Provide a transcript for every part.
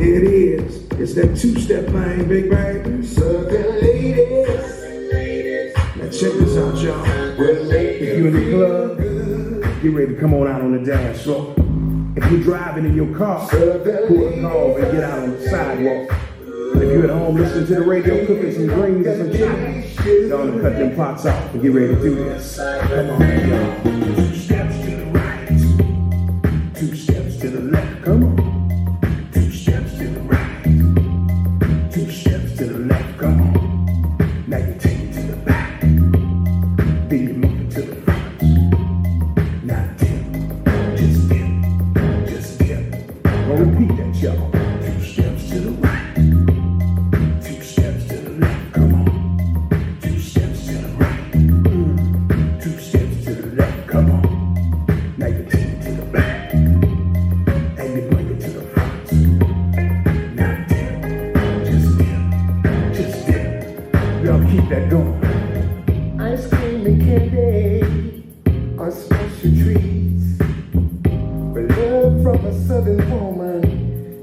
Here it is. It's that two-step thing, Big Bang. Southern ladies. Now check this out, y'all. If you in the club, get ready to come on out on the dance floor. If you're driving in your car, pull the car and get out on the sidewalk. If you're at home listening to the radio, cooking some greens and some chicken, don't cut them pots off and get ready to do this. Come on, y'all. 2 steps to the right, 2 steps to the left. Come on. 2 steps to the right, 2 steps to the left. Come on. Now you take it to the back, then you move it to the front. Now dip, just dip, just dip. Gonna repeat that, y'all. 2 steps to the right. Keep that going. Ice cream and candy are special treats, but love from a southern woman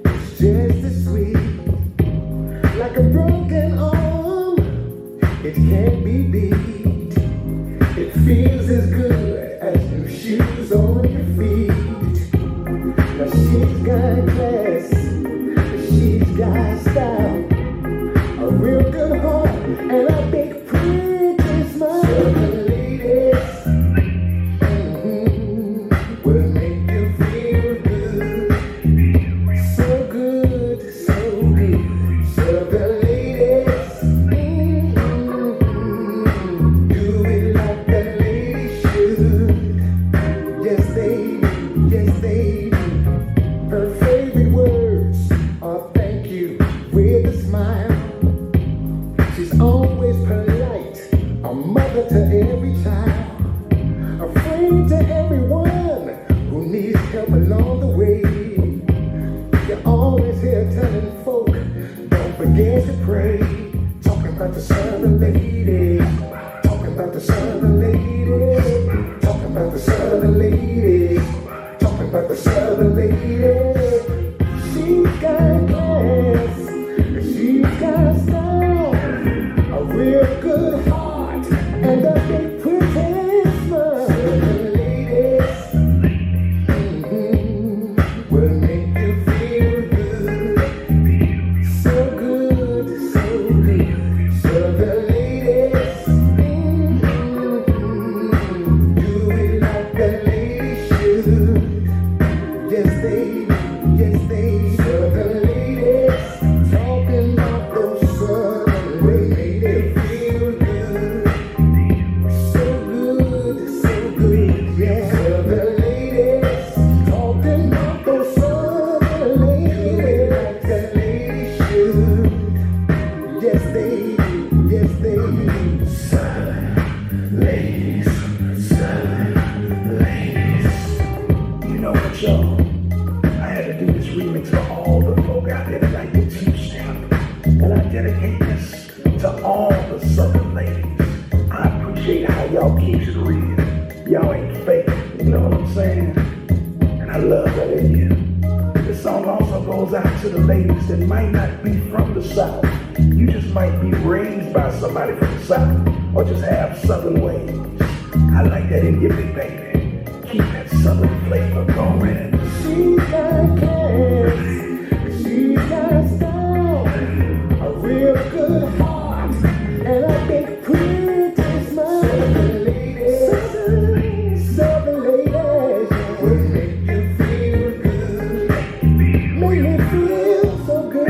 is just as sweet. Like a broken arm, it can't be beat. It feels as good as new shoes on your feet. Now she's got class, she's got style, a real good heart, and a big pretty smile. Southern ladies, will make you feel good. So good, so good. Southern ladies, do it like the ladies should. Yes they do, yes they do. Her favorite words are thank you with a smile. She's always polite, a mother to every child, a friend to everyone who needs help along the way. You're always here telling folk, don't forget to pray. Talking about the southern ladies, talking about the southern ladies, talking about the southern ladies, talking about the southern ladies. She's got class, she's got style, a real good heart, and a big pretty smile. Southern ladies, will make you feel good. So good, so good. Southern ladies, do it like the ladies should. Yes they do, yes they do. Southern ladies, talking about those southern ladies. Y'all, I had to do this remix for all the folk out there that like the two-step, and I dedicate this to all the southern ladies. I appreciate how y'all keep it real. Y'all ain't fake, you know what I'm saying? And I love that in you. This song also goes out to the ladies that might not be from the South. You just might be raised by somebody from the South, or just have southern ways. I like that in you, big baby. Keep that southern flavor going. She's got class, she's got style, a real good heart, and a big pretty smile. Southern ladies, southern ladies, will make you feel good. Make me feel so good.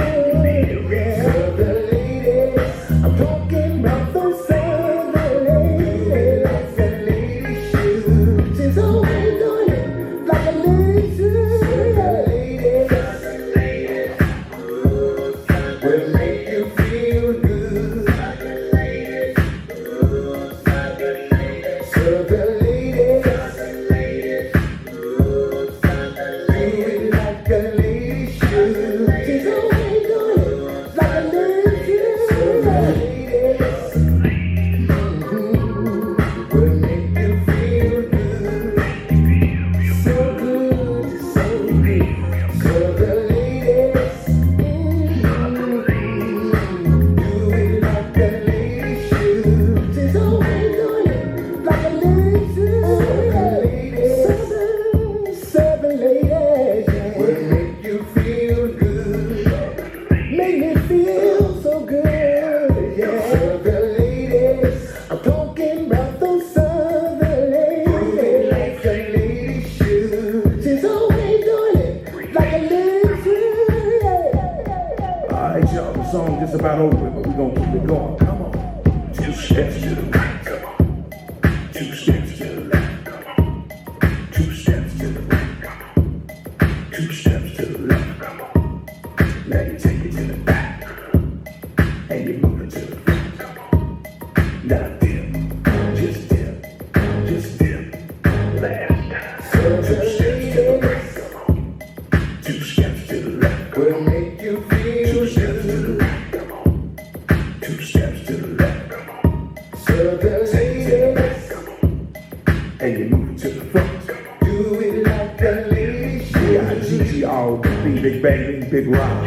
Yeah. Southern ladies, I'm talking about those southern ladies, like the ladies should. She's always doing it like a lady should. about over, but we're gonna keep it going. Come on. 2 steps to the right, come on. 2 steps to the left, come on. 2 steps to the right, come on. 2 steps to the left, come on. Now you take it to the back, and you move it to the front, come on. Now dip, just dip, just dip. Last time. 2 steps to the right, come on. 2 steps to the left, come on. Make you feel 2 steps to the right, come on. 2 steps to the left, come on. Take it to the back, come on. And you move it to the front, come on. Do it like a lady. Yeah, GG all the Bigg, Big Bang, Big Robb.